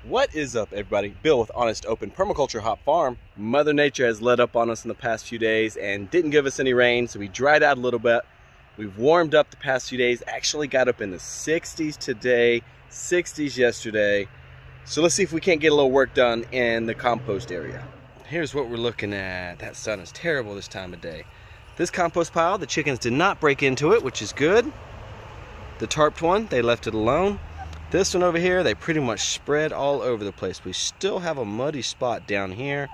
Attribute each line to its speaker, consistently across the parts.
Speaker 1: What is up, everybody? Bill with Honest Open Permaculture Hop Farm. Mother Nature has let up on us in the past few days and didn't give us any rain, so we dried out a little bit. We've warmed up the past few days, actually got up in the 60s today, 60s yesterday. So let's see if we can't get a little work done in the compost area. Here's what we're looking at. That sun is terrible this time of day. This compost pile, the chickens did not break into it, which is good. The tarped one, they left it alone. This one over here, they pretty much spread all over the place. We still have a muddy spot down here.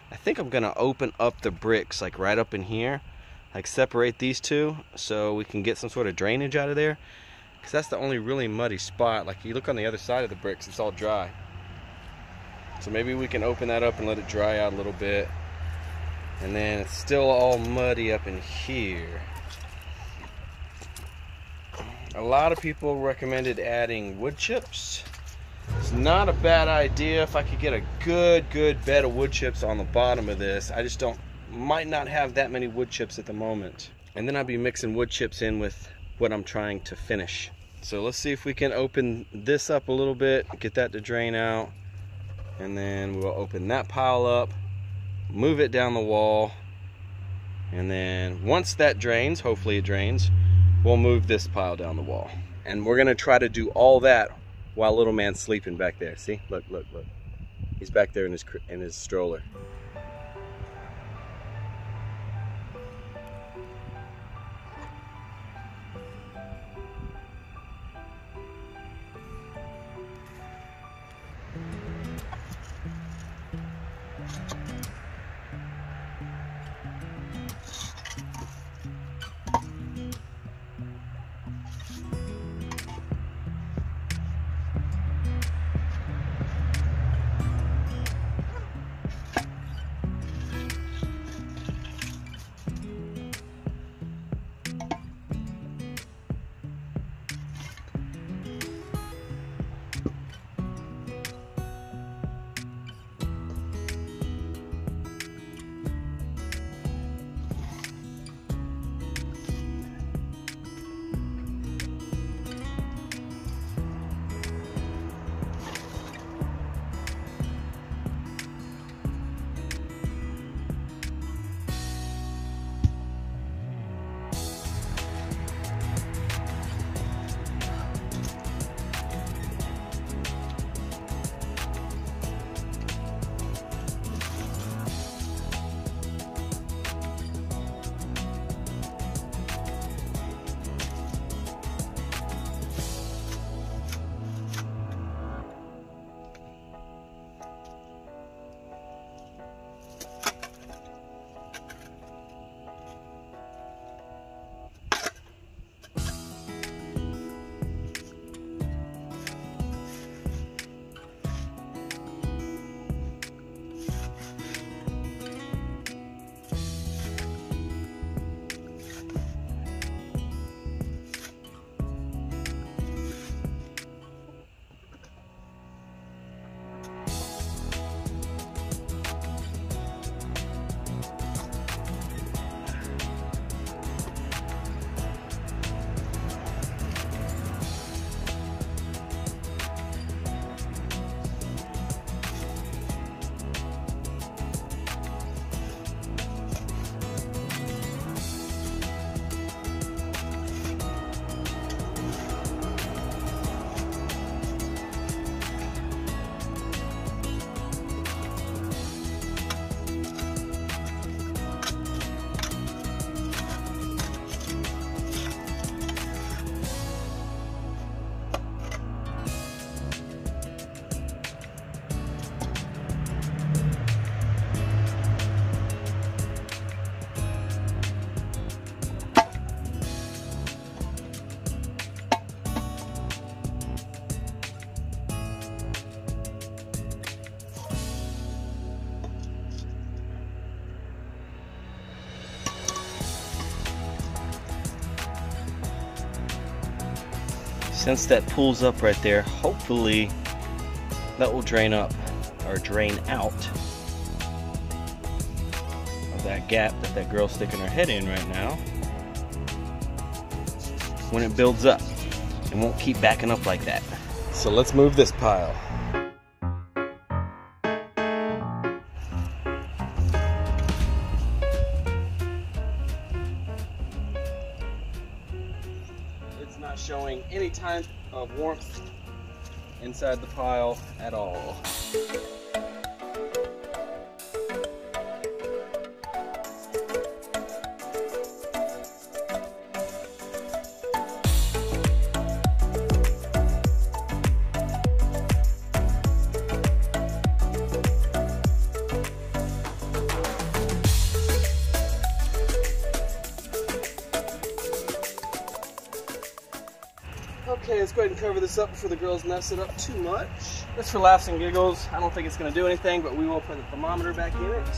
Speaker 1: I think I'm gonna open up the bricks like right up in here, like separate these two so we can get some sort of drainage out of there, because that's the only really muddy spot. Like you look on the other side of the bricks, it's all dry. So maybe we can open that up and let it dry out a little bit. And then it's still all muddy up in here. A lot of people recommended adding wood chips. It's not a bad idea if I could get a good bed of wood chips on the bottom of this. I just might not have that many wood chips at the moment. And then I'll be mixing wood chips in with what I'm trying to finish. So let's see if we can open this up a little bit, get that to drain out. And then we'll open that pile up, move it down the wall. And then once that drains, hopefully it drains, we'll move this pile down the wall. And we're gonna try to do all that while little man's sleeping back there. See, look. He's back there in his stroller. Since that pulls up right there, hopefully that will drain up or drain out of that gap that girl's sticking her head in right now. When it builds up, it won't keep backing up like that. So let's move this pile. any type of warmth inside the pile at all. Okay, let's go ahead and cover this up before the girls mess it up too much. Just for laughs and giggles. I don't think it's going to do anything, but we will put the thermometer back in it.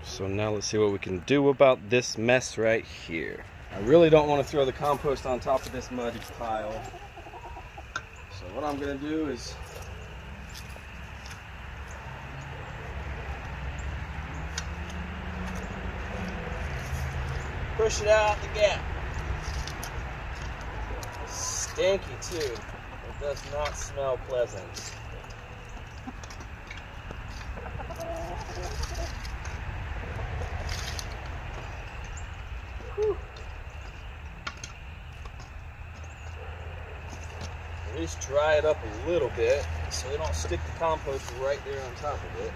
Speaker 1: So now let's see what we can do about this mess right here. I really don't want to throw the compost on top of this muddy pile. So what I'm going to do is push it out the gap. It's stinky too. It does not smell pleasant. Whew. At least dry it up a little bit so we don't stick the compost right there on top of it.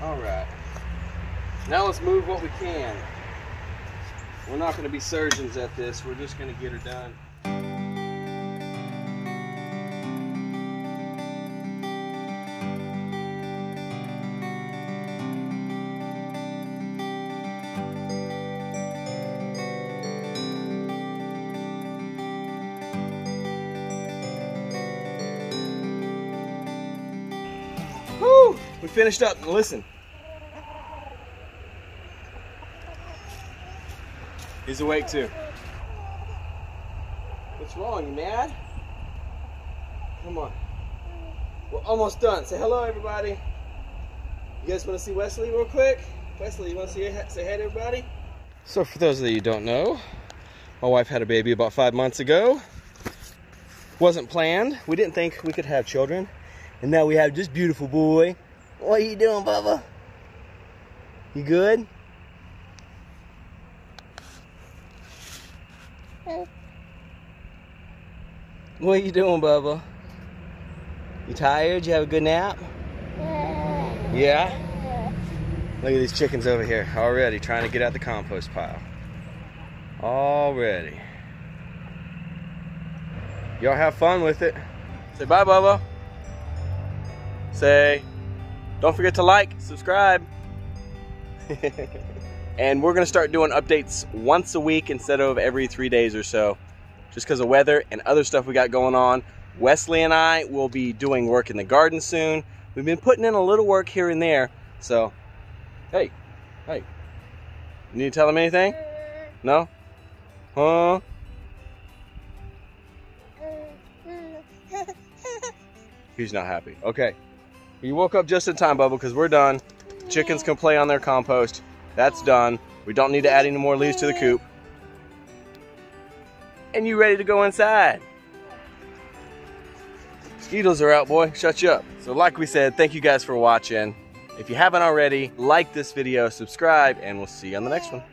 Speaker 1: All right, now let's move what we can. We're not going to be surgeons at this, we're just going to get her done. Whew, we finished up, and listen. He's awake too. What's wrong, you mad? Come on. We're almost done. Say hello, everybody. You guys want to see Wesley real quick? Wesley, you want to say hey to everybody? So for those of you who don't know, my wife had a baby about 5 months ago. Wasn't planned. We didn't think we could have children. And now we have this beautiful boy. What are you doing, Bubba? You good? What are you doing, Bubba? You tired? You have a good nap? Yeah? Look at these chickens over here already trying to get out the compost pile. Already. Y'all have fun with it. Say bye, Bubba. Say, don't forget to like, subscribe. And we're gonna start doing updates once a week instead of every 3 days or so. Just because of weather and other stuff we got going on. Wesley and I will be doing work in the garden soon. We've been putting in a little work here and there. So, hey. You need to tell him anything? No? Huh? He's not happy. Okay. You woke up just in time, Bubba, because we're done. Chickens can play on their compost. That's done. We don't need to add any more leaves to the coop. And you ready to go inside? Mosquitoes are out, boy. Shut you up. So like we said, thank you guys for watching. If you haven't already, like this video, subscribe, and we'll see you on the next one.